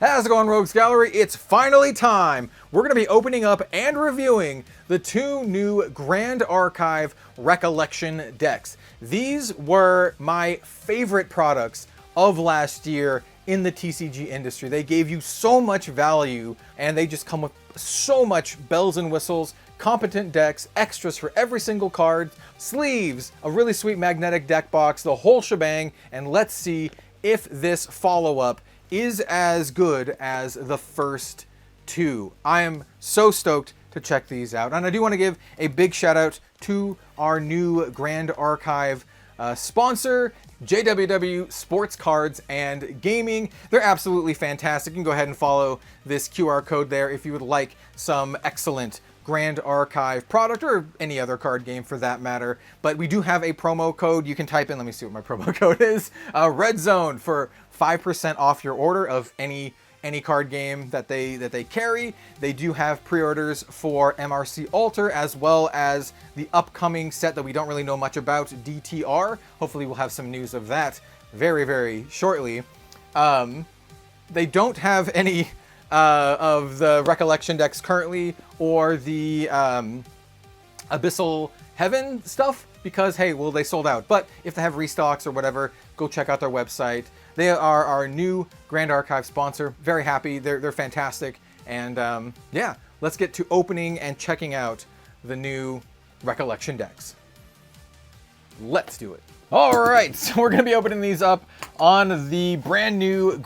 How's it going, Rogues Gallery? It's finally time! We're going to be opening up and reviewing the two new Grand Archive ReCollection decks. These were my favorite products of last year in the TCG industry. They gave you so much value, and they just come with so much bells and whistles, competent decks, extras for every single card, sleeves, a really sweet magnetic deck box, the whole shebang, and let's see if this follow-up is as good as the first two. I am so stoked to check these out. And I do want to give a big shout out to our new Grand Archive sponsor, JWW Sports Cards and Gaming. They're absolutely fantastic. You can go ahead and follow this QR code there if you would like some excellent Grand Archive product, or any other card game for that matter. But we do have a promo code. You can type in, let me see what my promo code is, Red Zone, for 5% off your order of any card game that they carry. They do have pre-orders for MRC Alter, as well as the upcoming set that we don't really know much about, DTR. Hopefully we'll have some news of that very, very shortly. They don't have any of the ReCollection decks currently, or the Abyssal Heaven stuff, because hey, well, they sold out. But if they have restocks or whatever, go check out their website. They are our new Grand Archive sponsor. Very happy. They're fantastic. And yeah, let's get to opening and checking out the new ReCollection decks. Let's do it. All right, so we're going to be opening these up on the brand new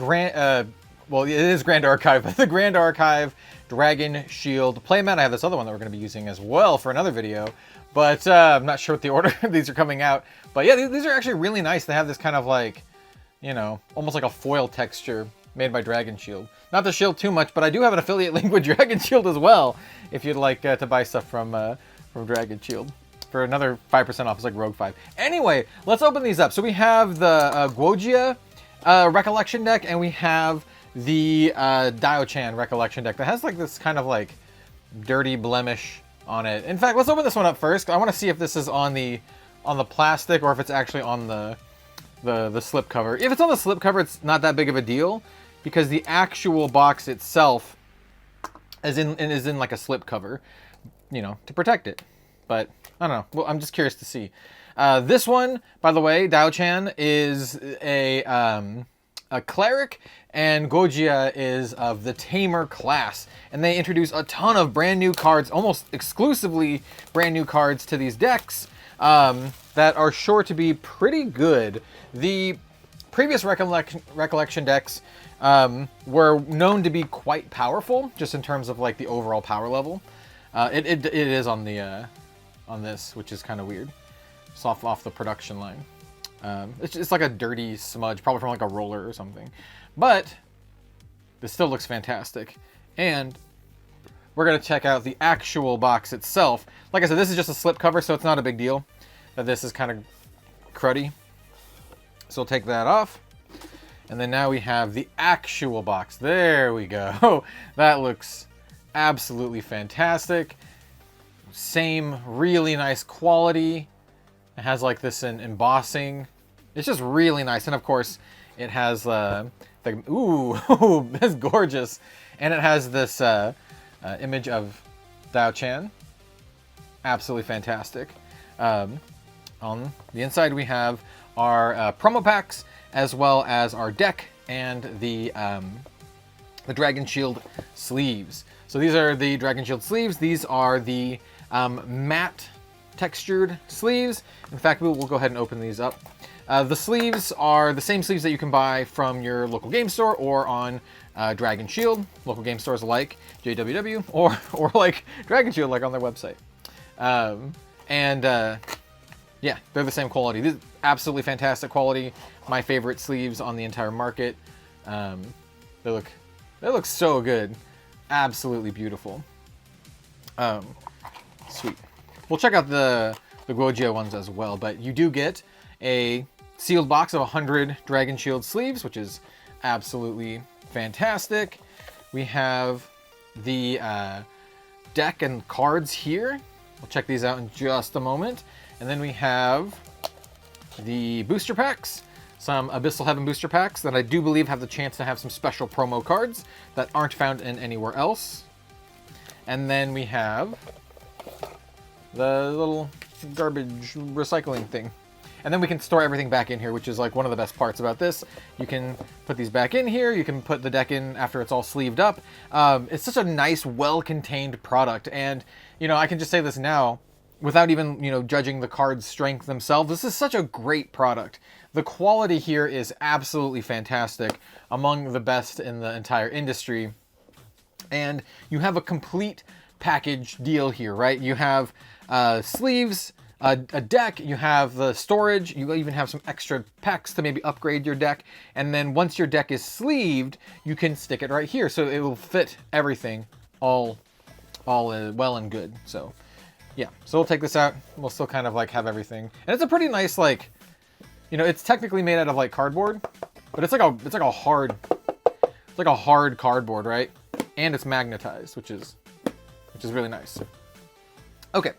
well, it is Grand Archive, but the Grand Archive Dragon Shield playmat. I have this other one that we're going to be using as well for another video, but I'm not sure what the order these are coming out. But yeah, these are actually really nice. They have this kind of like, you know, almost like a foil texture made by Dragon Shield. Not the shield too much, but I do have an affiliate link with Dragon Shield as well, if you'd like to buy stuff from Dragon Shield. For another 5% off, it's like Rogue 5. Anyway, let's open these up. So we have the Guo Jia ReCollection deck, and we have the Diao ReCollection deck that has like this kind of like dirty blemish on it. In fact, let's open this one up first. I want to see if this is on the plastic, or if it's actually on the slip cover. If it's on the slip cover, it's not that big of a deal, because the actual box itself is in like a slip cover, you know, to protect it. But I don't know. Well, I'm just curious to see. This one, by the way, Diao is a cleric, and Guo Jia is of the Tamer class. And they introduce a ton of brand new cards, almost exclusively brand new cards to these decks, that are sure to be pretty good. The previous ReCollection decks were known to be quite powerful, just in terms of like the overall power level. It is on the on this, which is kind of weird. It's off the production line. It's like a dirty smudge, probably from like a roller or something. But this still looks fantastic. And we're going to check out the actual box itself. Like I said, this is just a slip cover, so it's not a big deal that this is kind of cruddy. So we'll take that off. And then now we have the actual box. There we go. That looks absolutely fantastic. Same really nice quality. It has like this embossing. It's just really nice. And of course, it has the ooh, that's gorgeous. And it has this image of Diao. Absolutely fantastic. On the inside, we have our promo packs, as well as our deck and the Dragon Shield sleeves. So these are the Dragon Shield sleeves. These are the matte textured sleeves. In fact, we'll go ahead and open these up. The sleeves are the same sleeves that you can buy from your local game store, or on Dragon Shield. Local game stores like JWW, or like Dragon Shield, like on their website. Yeah, they're the same quality. This is absolutely fantastic quality. My favorite sleeves on the entire market. They look so good. Absolutely beautiful. Sweet. We'll check out the Guo Jia ones as well, but you do get a sealed box of 100 Dragon Shield sleeves, which is absolutely fantastic. We have the deck and cards here. We'll check these out in just a moment. And then we have the booster packs. some Abyssal Heaven booster packs that I do believe have the chance to have some special promo cards that aren't found in anywhere else. And then we have the little garbage recycling thing. And then we can store everything back in here, which is like one of the best parts about this. You can put these back in here. You can put the deck in after it's all sleeved up. It's such a nice, well-contained product. And, you know, I can just say this now without even, you know, judging the card's strength themselves. This is such a great product. The quality here is absolutely fantastic, among the best in the entire industry. And you have a complete package deal here, right? You have sleeves, a deck, you have the storage, you even have some extra packs to maybe upgrade your deck, and then once your deck is sleeved, you can stick it right here, so it will fit everything all well and good. So yeah, so we'll take this out, we'll still kind of like have everything, and it's a pretty nice, like, you know, it's technically made out of like cardboard, but it's like a hard cardboard, right? And it's magnetized, which is really nice. Okay.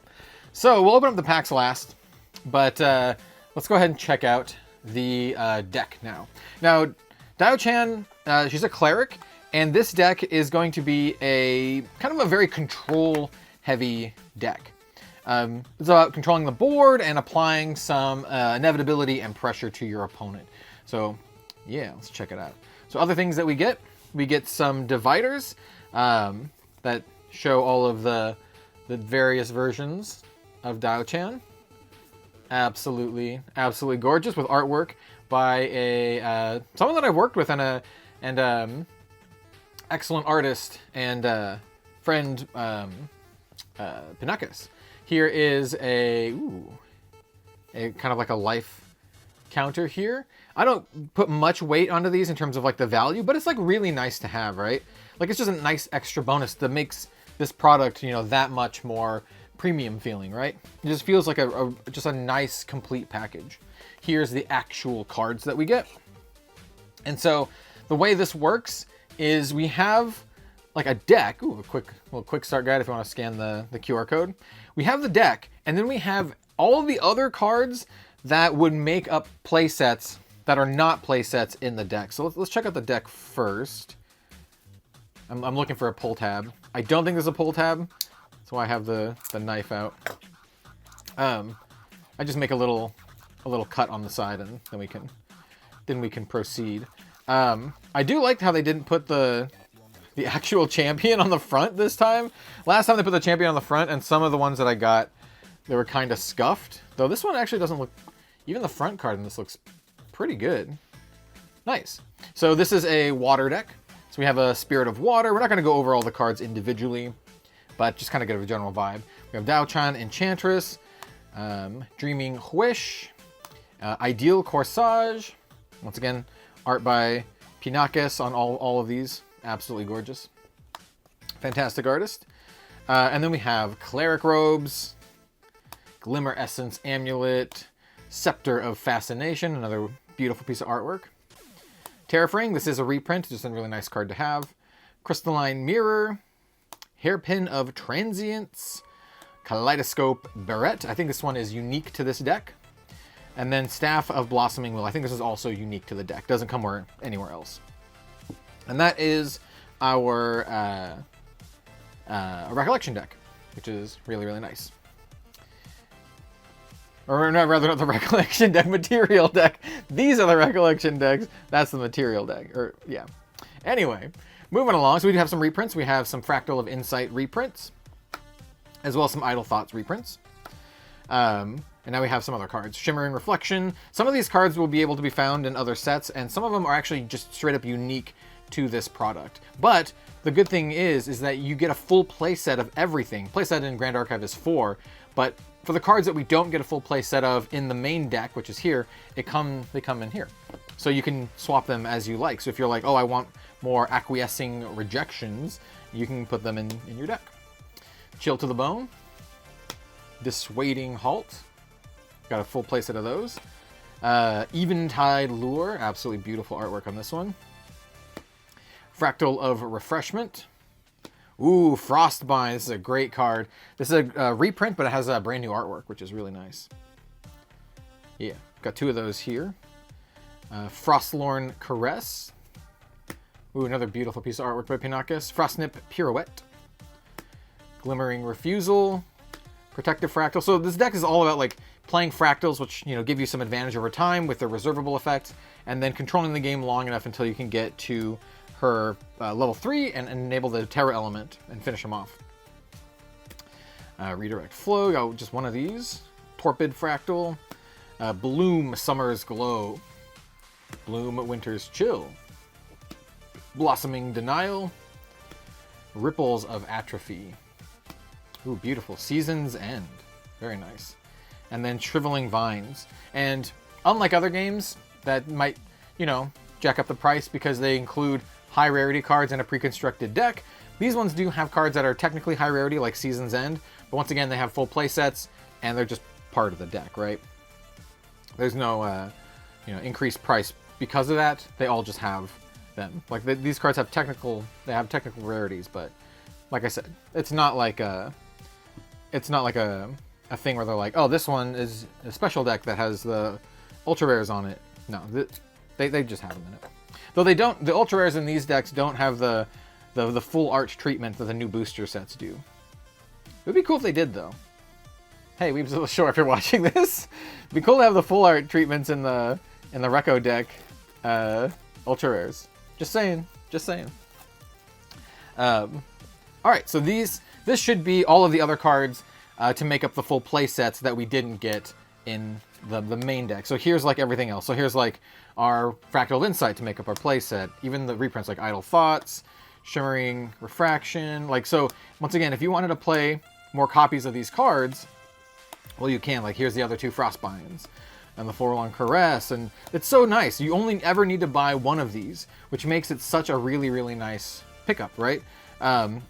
So we'll open up the packs last, but let's go ahead and check out the deck now. Now, Diao-chan, she's a cleric, and this deck is going to be a kind of a very control-heavy deck. It's about controlling the board and applying some inevitability and pressure to your opponent. So yeah, let's check it out. So other things that we get some dividers that show all of the various versions of Diao-chan. Absolutely gorgeous, with artwork by a someone that I've worked with and excellent artist and friend Pinakas. Here is a kind of like a life counter here. I don't put much weight onto these in terms of like the value, but it's like really nice to have, right? Like it's just a nice extra bonus that makes this product, you know, that much more premium feeling, right? It just feels like just a nice complete package. Here's the actual cards that we get. And so the way this works is we have like a deck. Ooh, a little quick start guide if you want to scan the QR code. We have the deck, and then we have all of the other cards that would make up play sets that are not play sets in the deck. So let's check out the deck first. I'm looking for a pull tab. I don't think there's a pull tab. That's why I have the knife out. I just make a little cut on the side, and then we can proceed. I do like how they didn't put the actual champion on the front this time. Last time they put the champion on the front, and some of the ones that I got, they were kind of scuffed. Though this one actually doesn't look, even the front card in this looks pretty good. Nice. So this is a water deck. So we have a Spirit of Water. We're not going to go over all the cards individually, but just kind of get a general vibe. We have Diao-chan, Enchantress, Dreaming Wish, Ideal Corsage. Once again, art by Pinakas on all of these. Absolutely gorgeous. Fantastic artist. And then we have Cleric Robes, Glimmer Essence Amulet, Scepter of Fascination, another beautiful piece of artwork. Terraframe, this is a reprint, just a really nice card to have. Crystalline Mirror, Hairpin of Transience, Kaleidoscope Barrette. I think this one is unique to this deck. And then Staff of Blossoming Will. I think this is also unique to the deck. Doesn't come anywhere else. And that is our Recollection deck, which is really, really nice. Or no, rather not the Recollection deck, Material deck. These are the Recollection decks. That's the Material deck. Or yeah. Anyway, moving along. So we do have some reprints. We have some Fractal of Insight reprints, as well as some Idle Thoughts reprints. And now we have some other cards. Shimmering Reflection. Some of these cards will be able to be found in other sets, and some of them are actually just straight up unique to this product. But the good thing is that you get a full playset of everything. Playset in Grand Archive is 4, but for the cards that we don't get a full playset of in the main deck, which is here, they come in here. So you can swap them as you like. So if you're like, oh, I want more acquiescing rejections, you can put them in your deck. Chill to the Bone, Dissuading Halt, got a full playset of those. Eventide Lure, absolutely beautiful artwork on this one. Fractal of Refreshment. Ooh, Frostbind. This is a great card. This is a reprint, but it has a brand new artwork, which is really nice. Yeah, got 2 of those here. Frostlorn Caress. Ooh, another beautiful piece of artwork by Pinakis. Frostnip Pirouette. Glimmering Refusal. Protective Fractal. So this deck is all about like playing fractals, which, you know, give you some advantage over time with their reservable effects, and then controlling the game long enough until you can get to her level 3 and enable the Terra element and finish them off. Redirect Flow, got just one of these. Torpid Fractal. Bloom Summer's Glow. Bloom Winter's Chill. Blossoming Denial. Ripples of Atrophy. Ooh, beautiful. Season's End. Very nice. And then Shriveling Vines. And unlike other games that might, you know, jack up the price because they include high rarity cards in a pre-constructed deck, these ones do have cards that are technically high rarity, like Season's End, but once again, they have full play sets, and they're just part of the deck, right? There's no, you know, increased price because of that. They all just have them. Like, these cards have technical rarities, but like I said, it's not like a thing where they're like, oh, this one is a special deck that has the ultra rares on it. No, they just have them in it. Though they don't, the ultra rares in these decks don't have the full art treatment that the new booster sets do. It would be cool if they did, though. Hey, Weebs of the Shore, if you're watching this, it'd be cool to have the full art treatments in the Reco deck, ultra rares. Just saying. All right, so this should be all of the other cards to make up the full play sets that we didn't get in the main deck. So here's like everything else. So here's like our Fractal Insight to make up our play set. Even the reprints like Idle Thoughts, Shimmering Refraction. Like, so once again, if you wanted to play more copies of these cards, well, you can. Like, here's the other two Frostbinds and the Forlorn Caress, and it's so nice. You only ever need to buy one of these, which makes it such a really, really nice pickup, right?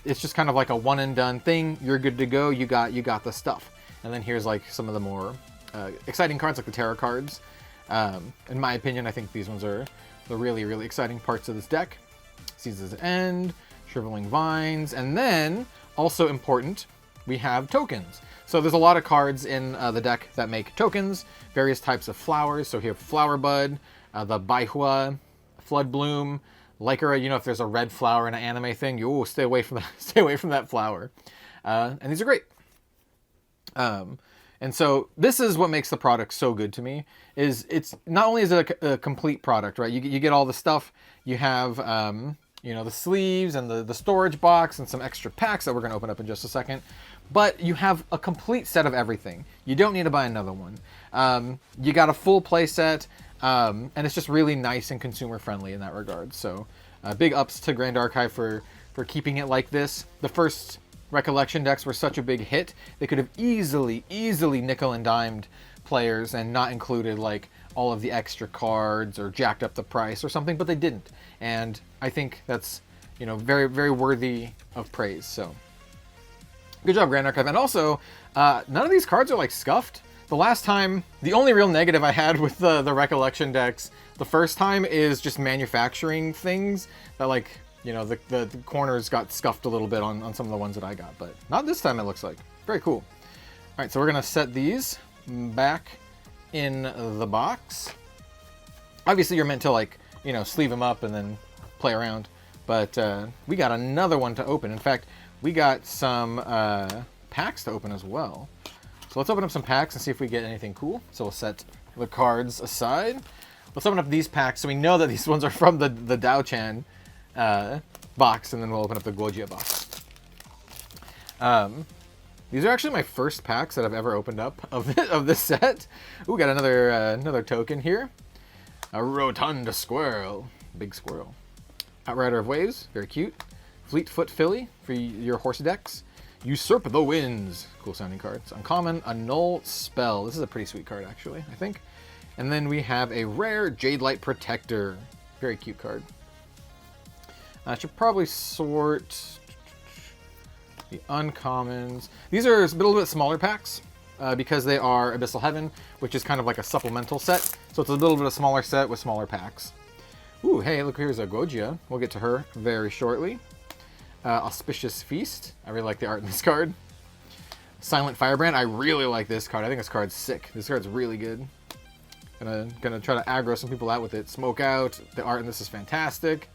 It's just kind of like a one and done thing. You're good to go. You got the stuff. And then here's like some of the more exciting cards, like the Terra cards. In my opinion, I think these ones are the really, really exciting parts of this deck. Season's End, Shriveling Vines, and then, also important, we have tokens. So there's a lot of cards in the deck that make tokens, various types of flowers. So here, Flower Bud, the Baihua, Flood Bloom, Lycra. You know, if there's a red flower in an anime thing, you stay away from that flower. And these are great. And so this is what makes the product so good to me. Is it's not only is it a complete product, right? You get all the stuff. You have you know, the sleeves and the storage box and some extra packs that we're going to open up in just a second. But you have a complete set of everything. You don't need to buy another one. You got a full play set, and it's just really nice and consumer friendly in that regard. So big ups to Grand Archive for keeping it like this. The first ReCollection decks were such a big hit. They could have easily nickel and dimed players and not included like all of the extra cards or jacked up the price or something, but they didn't. And I think that's, you know, very, very worthy of praise. So good job, Grand Archive. And also, none of these cards are like scuffed. The last time, the only real negative I had with the ReCollection decks the first time is just manufacturing things that, like, you know, the corners got scuffed a little bit on some of the ones that I got, but not this time, it looks like. Very cool. All right, so we're gonna set these back in the box. Obviously, you're meant to, like, you know, sleeve them up and then play around, but we got another one to open. In fact, we got some packs to open as well. So let's open up some packs and see if we get anything cool. So we'll set the cards aside. Let's open up these packs so we know that these ones are from the Dao-chan box, and then we'll open up the Guo Jia box. These are actually my first packs that I've ever opened up of this set. Ooh, got another token here. A Rotund Squirrel. Big squirrel. Outrider of Waves. Very cute. Fleetfoot Filly for your horse decks. Usurp the Winds. Cool sounding cards. Uncommon. Annul Spell. This is a pretty sweet card, actually, I think. And then we have a rare Jade Light Protector. Very cute card. I should probably sort the uncommons. These are a little bit smaller packs because they are Abyssal Heaven, which is kind of like a supplemental set. So it's a little bit of smaller set with smaller packs. Ooh, hey, look, here's a Guo Jia. We'll get to her very shortly. Auspicious Feast. I really like the art in this card. Silent Firebrand. I really like this card. I think this card's sick. This card's really good. Gonna try to aggro some people out with it. Smoke Out. The art in this is fantastic.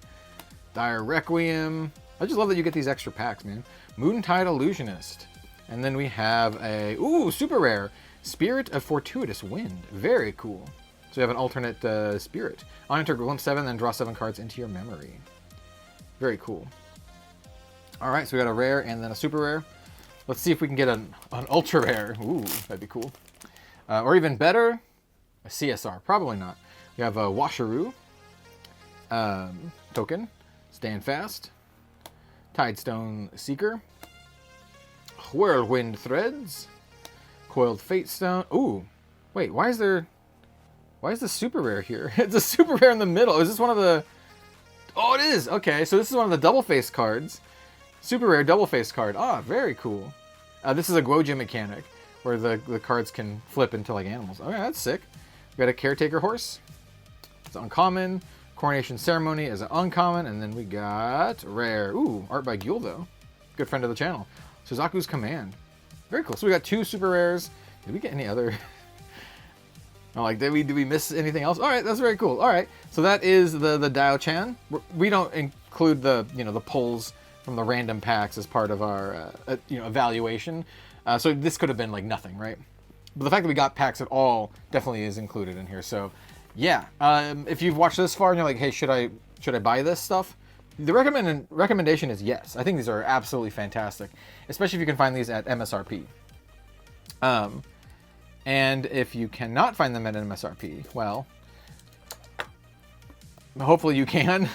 Dire Requiem. I just love that you get these extra packs, man. Moontide Illusionist. And then we have a, ooh, super rare. Spirit of Fortuitous Wind. Very cool. So we have an alternate spirit. On enter, glimpse 7, then draw 7 cards into your memory. Very cool. Alright, so we got a rare and then a super rare. Let's see if we can get an ultra rare. Ooh, that'd be cool. Or even better, a CSR. Probably not. We have a Washaroo token. Stand Fast. Tidestone Seeker. Whirlwind Threads. Coiled Fate Stone. Ooh, wait, why is the super rare here? It's a super rare in the middle. Is this one of the... Oh, it is! Okay, so this is one of the double face cards. Super rare double face card. Ah, very cool. This is a Guo Jia mechanic, where the cards can flip into like animals. Okay, that's sick. We got a Caretaker Horse. It's uncommon. Coronation Ceremony is an uncommon. And then we got rare. Ooh, art by Guldo. Good friend of the channel. Suzaku's Command. Very cool. So we got 2 super rares. Did we get any other... Oh, like, did we miss anything else? All right, that's very cool. All right, so that is the Diao-chan. We don't include the the pulls from the random packs as part of our evaluation. So this could have been like nothing, right? But the fact that we got packs at all definitely is included in here. So yeah, if you've watched this far and you're like, hey, should I buy this stuff? The recommendation is yes. I think these are absolutely fantastic, especially if you can find these at MSRP. And if you cannot find them at MSRP, well, hopefully you can.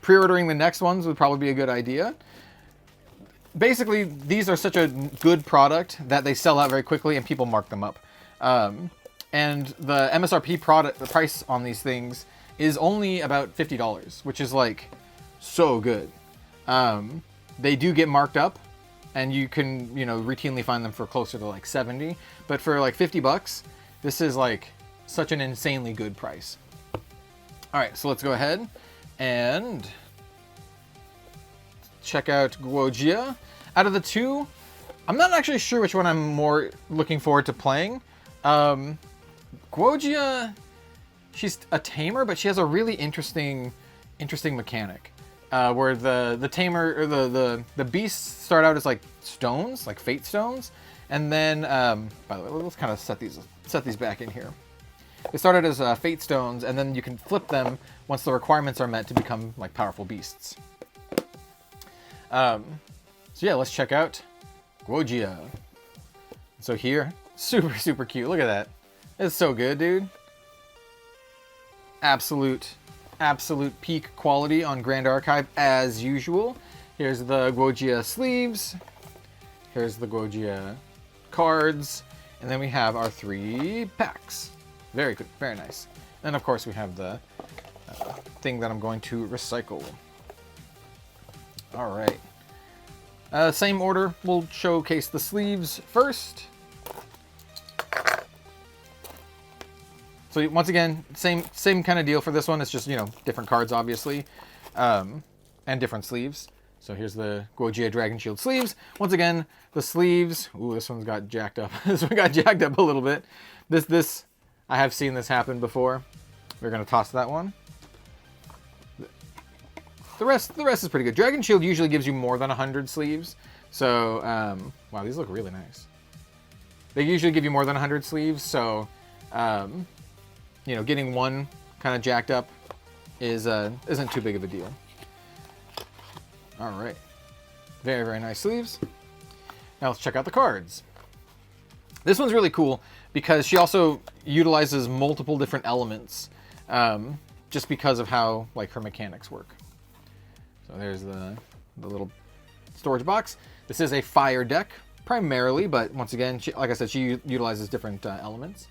Pre-ordering the next ones would probably be a good idea. Basically, these are such a good product that they sell out very quickly and people mark them up. And the MSRP product, the price on these things is only about $50, which is like so good. They do get marked up. And you can, routinely find them for closer to like 70. But for like $50, this is like such an insanely good price. All right, so let's go ahead and check out Guo Jia. Out of the 2, I'm not actually sure which one I'm more looking forward to playing. Guo Jia, she's a tamer, but she has a really interesting mechanic. Where the tamer or the beasts start out as like stones, like fate stones, and then by the way, let's kind of set these back in here. They started as fate stones, and then you can flip them once the requirements are met to become like powerful beasts. So yeah, let's check out Guo Jia. So here, super cute. Look at that. It's so good, dude. Absolute peak quality on Grand Archive as usual. Here's the Guo Jia sleeves. Here's the Guo Jia cards. And then we have our 3 packs. Very good, very nice. And of course we have the thing that I'm going to recycle. All right. Same order. We'll showcase the sleeves first. So once again, same kind of deal for this one. It's just, different cards, obviously, and different sleeves. So here's the Guo Jia Dragon Shield sleeves. Once again, the sleeves. Ooh, this one's got jacked up. This one got jacked up a little bit. This, I have seen this happen before. We're gonna toss that one. The rest is pretty good. Dragon Shield usually gives you more than 100 sleeves. So, wow, these look really nice. They usually give you more than 100 sleeves. So, getting one kind of jacked up isn't too big of a deal. All right, very nice sleeves. Now let's check out the cards. This one's really cool because she also utilizes multiple different elements, just because of how like her mechanics work. So there's the little storage box. This is a fire deck primarily, but once again, like I said, she utilizes different elements.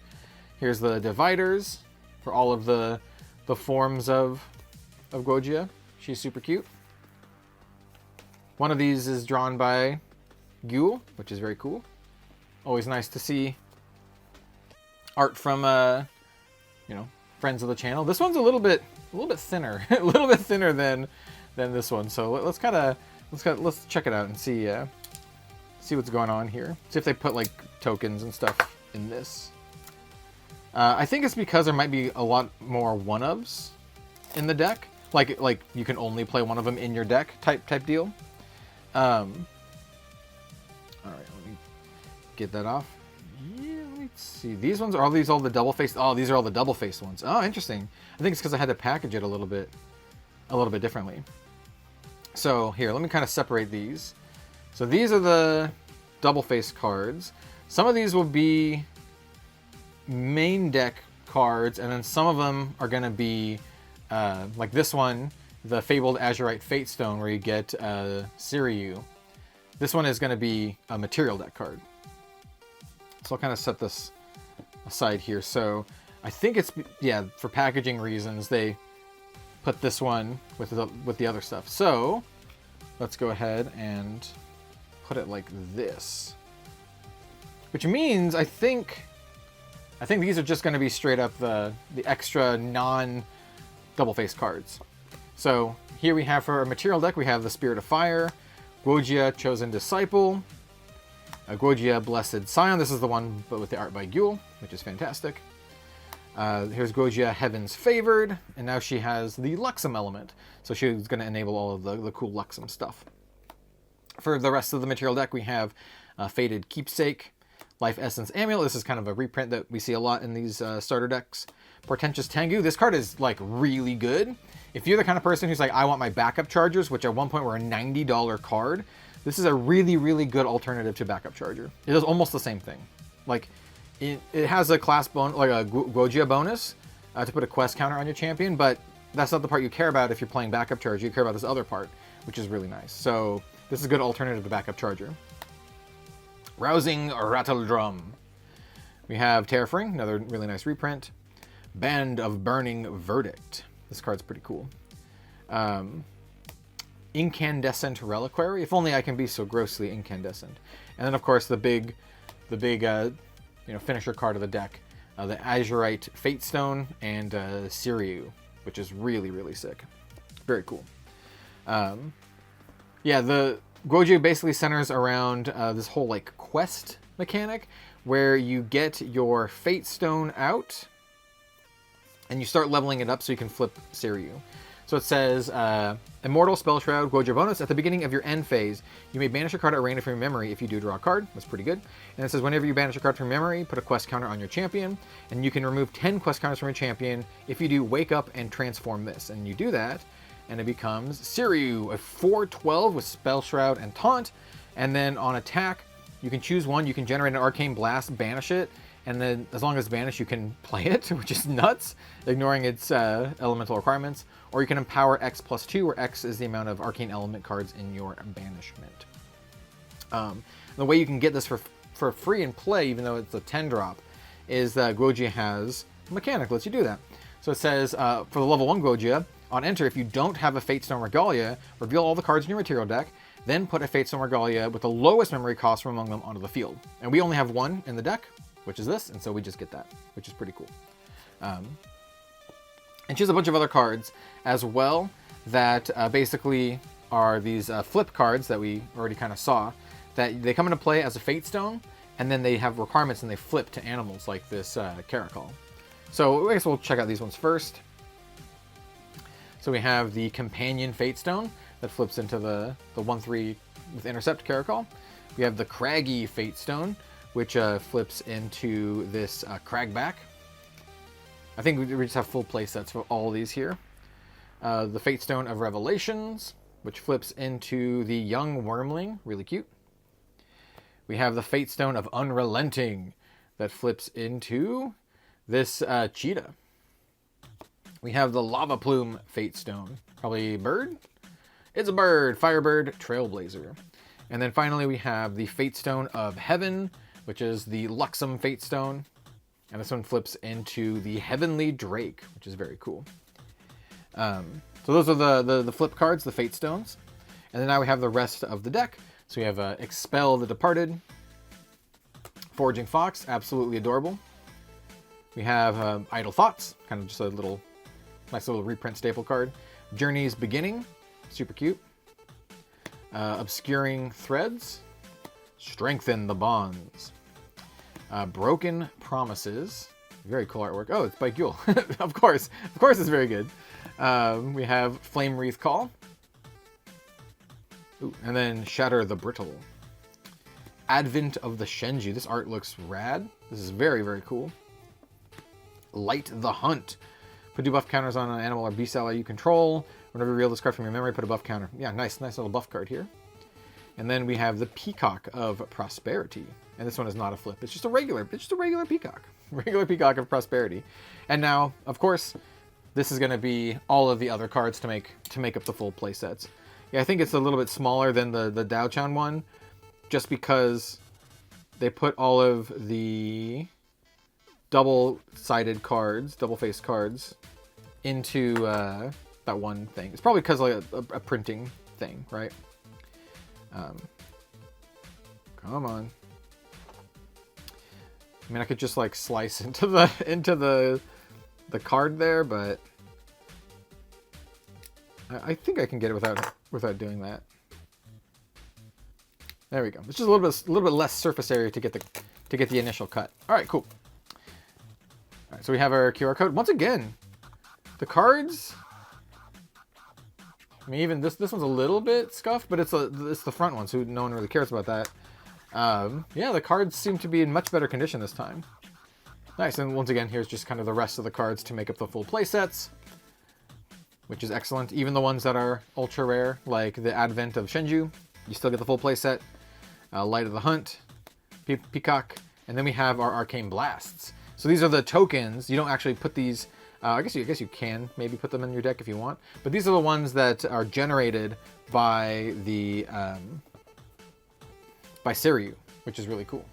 Here's the dividers for all of the forms of Guo Jia. She's super cute. One of these is drawn by Guo, which is very cool. Always nice to see art from friends of the channel. This one's a little bit thinner, a little bit thinner than this one. So let's check it out and see what's going on here. See if they put like tokens and stuff in this. I think it's because there might be a lot more one-ofs in the deck. Like you can only play one of them in your deck type deal. All right, let me get that off. Yeah, let me see. These ones, are these all the double-faced? Oh, these are all the double-faced ones. Oh, interesting. I think it's because I had to package it a little bit differently. So here, let me kind of separate these. So these are the double-faced cards. Some of these will be main deck cards, and then some of them are going to be like this one, the Fabled Azurite Fate Stone, where you get Siryu. This one is going to be a material deck card. So I'll kind of set this aside here. So I think it's, yeah, for packaging reasons, they put this one with the other stuff. So let's go ahead and put it like this. Which means I think these are just going to be straight up the extra non-double-faced cards. So here we have for our material deck, we have the Spirit of Fire, Guo Jia Chosen Disciple, Guo Jia Blessed Scion. This is the one but with the art by Guo, which is fantastic. Here's Guo Jia Heaven's Favored, and now she has the Luxem element. So she's going to enable all of the cool Luxem stuff. For the rest of the material deck, we have Fated Keepsake, Life Essence Amulet. This is kind of a reprint that we see a lot in these starter decks. Portentous Tengu. This card is like really good. If you're the kind of person who's like, I want my backup chargers, which at one point were a $90 card, this is a really, really good alternative to backup charger. It does almost the same thing. Like, it has a class bonus, like a Guo Jia bonus to put a quest counter on your champion, but that's not the part you care about if you're playing backup charger. You care about this other part, which is really nice. So this is a good alternative to backup charger. Rousing Rattle Drum. We have Terrafring, another really nice reprint. Band of Burning Verdict. This card's pretty cool. Incandescent Reliquary. If only I can be so grossly incandescent. And then of course the big finisher card of the deck, the Azurite Fate Stone and Siryu, which is really, really sick. Very cool. Yeah, the Guo Jia basically centers around this whole like quest mechanic where you get your Fate Stone out and you start leveling it up so you can flip Siryu. So it says, Immortal Spell Shroud, Guo Jia bonus. At the beginning of your end phase, you may banish a card at random from your memory. If you do, draw a card. That's pretty good. And it says, whenever you banish a card from memory, put a quest counter on your champion. And you can remove 10 quest counters from your champion. If you do, wake up and transform this. And you do that, and it becomes Siryu, a 4/12 with Spell Shroud and Taunt. And then on attack, you can choose one. You can generate an Arcane Blast, banish it. And then as long as it's banished, you can play it, which is nuts, ignoring its elemental requirements. Or you can empower X +2, where X is the amount of arcane element cards in your banishment. The way you can get this for free and play, even though it's a 10-drop, is that Guo Jia has a mechanic that lets you do that. So it says, for the level 1 Guo Jia, on enter, if you don't have a Fate Stone Regalia, reveal all the cards in your material deck, then put a Fate Stone Regalia with the lowest memory cost from among them onto the field. And we only have one in the deck, which is this, and so we just get that, which is pretty cool. And she has a bunch of other cards as well that basically are these flip cards that we already kind of saw, that they come into play as a Fate Stone, and then they have requirements and they flip to animals like this Caracal. So I guess we'll check out these ones first. So we have the Companion Fate Stone that flips into the 1/3 with Intercept Caracal. We have the Craggy Fate Stone, which flips into this Cragback. I think we just have full play sets for all these here. The Fate Stone of Revelations, which flips into the Young Wormling, really cute. We have the Fate Stone of Unrelenting, that flips into this Cheetah. We have the Lava Plume Fate Stone, probably a bird? It's a bird, Firebird Trailblazer. And then finally we have the Fate Stone of Heaven, which is the Luxem Fate Stone. And this one flips into the Heavenly Drake, which is very cool. So those are the flip cards, the Fate Stones. And then now we have the rest of the deck. So we have Expel the Departed, Foraging Fox, absolutely adorable. We have Idle Thoughts, kind of just a nice little reprint staple card. Journey's Beginning, super cute. Obscuring Threads, Strengthen the Bonds. Broken Promises, Very cool artwork. Oh, it's by Guo. Of course it's very good. We have Flame Wreath Call. Ooh, and then Shatter the Brittle. Advent of the Shenju. This art looks rad. This is very, very cool. Light the Hunt. Put debuff counters on an animal or beast ally you control. Whenever you reveal this card from your memory, put a buff counter. Yeah, nice little buff card here. And then we have the Peacock of Prosperity. And this one is not a flip. It's just a regular peacock. Regular Peacock of Prosperity. And now, of course, this is going to be all of the other cards to make up the full play sets. Yeah, I think it's a little bit smaller than the Dao Chan one, just because they put all of the double-sided cards, double-faced cards, into that one thing. It's probably because like a printing thing, right? Come on. I mean, I could just like slice into the card there, but I think I can get it without doing that. There we go. It's just a little bit less surface area to get the initial cut. All right, cool. All right, so we have our QR code. Once again, the cards. I mean, even this one's a little bit scuffed, but it's the front one, so no one really cares about that. Yeah, the cards seem to be in much better condition this time. Nice, and once again, here's just kind of the rest of the cards to make up the full play sets, which is excellent. Even the ones that are ultra rare, like the Advent of Shenju, you still get the full play set. Light of the Hunt, Peacock, and then we have our Arcane Blasts. So these are the tokens. You don't actually put these. I guess you can maybe put them in your deck if you want, but these are the ones that are generated by the by Seiryu, which is really cool.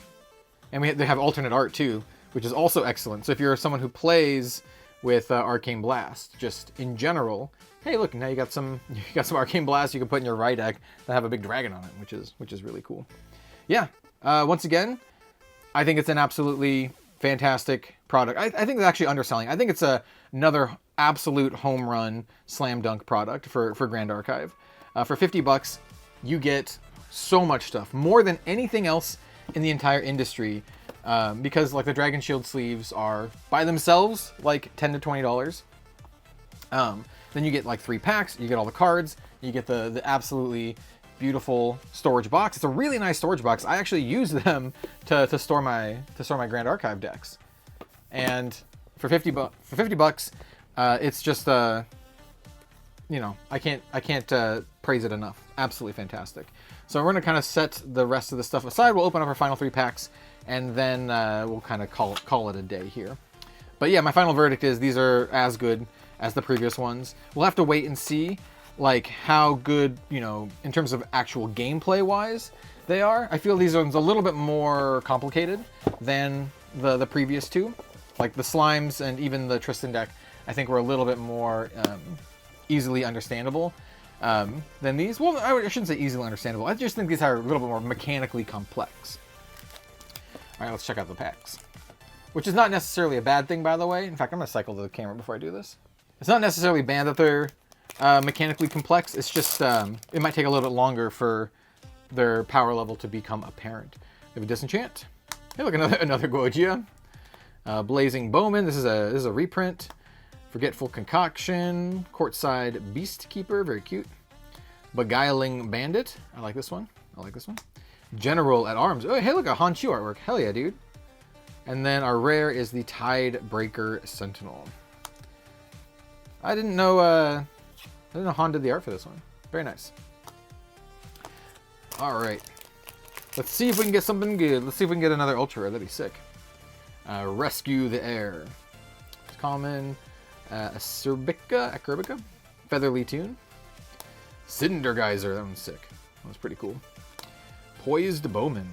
And they have alternate art too, which is also excellent. So if you're someone who plays with Arcane Blast, just in general, hey, look, now you got some Arcane Blast you can put in your right deck that have a big dragon on it, which is really cool. Yeah. Once again, I think it's an absolutely fantastic product. I think it's actually underselling. I think it's another absolute home run slam dunk product for Grand Archive. For $50, you get so much stuff, more than anything else in the entire industry, because like the Dragon Shield sleeves are by themselves like $10 to $20. Then you get like 3 packs, you get all the cards, you get the absolutely beautiful storage box. It's a really nice storage box. I actually use them to store my Grand Archive decks. And for $50, it's just you know, I can't praise it enough. Absolutely fantastic. So we're gonna kind of set the rest of the stuff aside. We'll open up our final 3 packs, and then we'll kind of call it a day here. But yeah, my final verdict is these are as good as the previous ones. We'll have to wait and see like how good, you know, in terms of actual gameplay wise they are. I feel these ones a little bit more complicated than the previous two. Like the Slimes and even the Tristan deck, I think were a little bit more easily understandable than these. Well, I shouldn't say easily understandable. I just think these are a little bit more mechanically complex. All right, let's check out the packs. Which is not necessarily a bad thing, by the way. In fact, I'm going to cycle to the camera before I do this. It's not necessarily bad that they're mechanically complex. It's just it might take a little bit longer for their power level to become apparent. We have a Disenchant. Hey, look, another Guo Jia. Blazing Bowman. This is a reprint. Forgetful Concoction. Courtside Beast Keeper. Very cute. Beguiling Bandit. I like this one. General at Arms. Oh, hey, look, a Honshu artwork. Hell yeah, dude. And then our rare is the Tidebreaker Sentinel. I didn't know Han did the art for this one. Very nice. All right. Let's see if we can get something good. Let's see if we can get another Ultra. That'd be sick. Rescue the Air. It's common. Acerbica. Featherly Tune. Cinder Geyser. That one's sick. That one's pretty cool. Poised Bowman.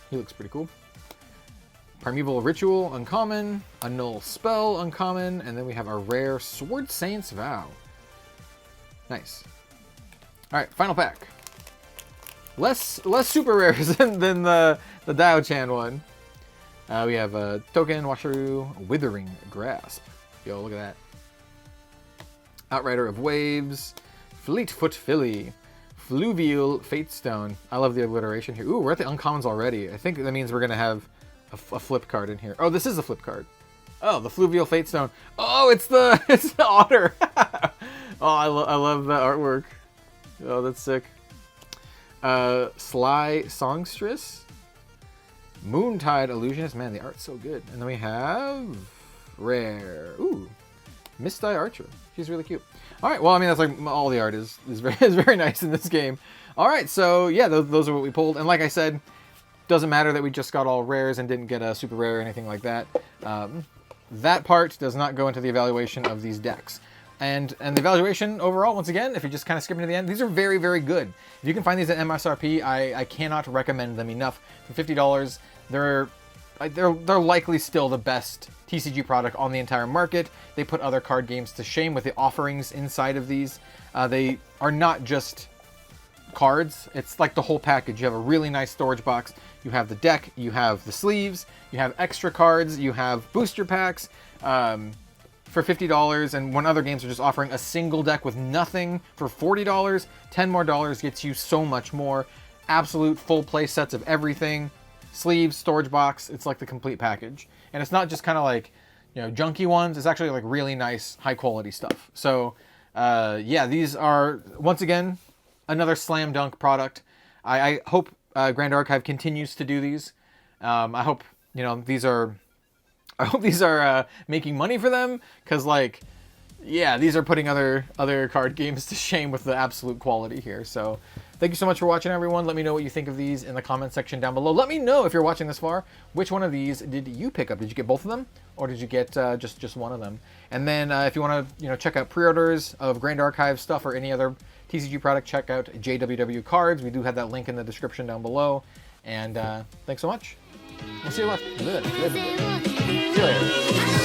He looks pretty cool. Primeval Ritual, uncommon. Annul Spell, uncommon. And then we have our rare Sword Saint's Vow. Nice. All right, final pack. Less super rares than the Dao Chan one. We have a Token, Washaru, Withering Grasp. Yo, look at that. Outrider of Waves, Fleetfoot Filly, Fluvial Fatestone. I love the alliteration here. Ooh, we're at the uncommons already. I think that means we're gonna have a flip card in here. Oh, this is a flip card. Oh, the Fluvial Fate Stone. Oh, it's the otter. Oh, I love that artwork. Oh, that's sick. Sly Songstress. Moontide Illusionist. Man, the art's so good. And then we have rare. Ooh, Misty Archer. She's really cute. All right. Well, I mean, that's like all the art is very nice in this game. All right. So yeah, those are what we pulled. And like I said, doesn't matter that we just got all rares and didn't get a super rare or anything like that. That part does not go into the evaluation of these decks. And the evaluation overall, once again, if you're just kind of skipping to the end, these are very, very good. If you can find these at MSRP, I cannot recommend them enough. For $50, they're likely still the best TCG product on the entire market. They put other card games to shame with the offerings inside of these. They are not just cards, it's like the whole package. You have a really nice storage box, you have the deck, you have the sleeves, you have extra cards, you have booster packs for $50, and when other games are just offering a single deck with nothing for $40, $10 more gets you so much more. Absolute full play sets of everything, sleeves, storage box, it's like the complete package. And it's not just kind of like, you know, junky ones, it's actually like really nice, high quality stuff. So yeah, these are, once again, another slam dunk product. I hope Grand Archive continues to do these. I hope, you know, these are making money for them, because like, yeah, these are putting other card games to shame with the absolute quality here. So thank you so much for watching, everyone. Let me know what you think of these in the comment section down below. Let me know, if you're watching this far, which one of these did you pick up? Did you get both of them, or did you get just one of them? And then if you want to, you know, check out pre-orders of Grand Archive stuff or any other TCG product, check out JWW Cards. We do have that link in the description down below. And thanks so much. We'll see you later. See you later.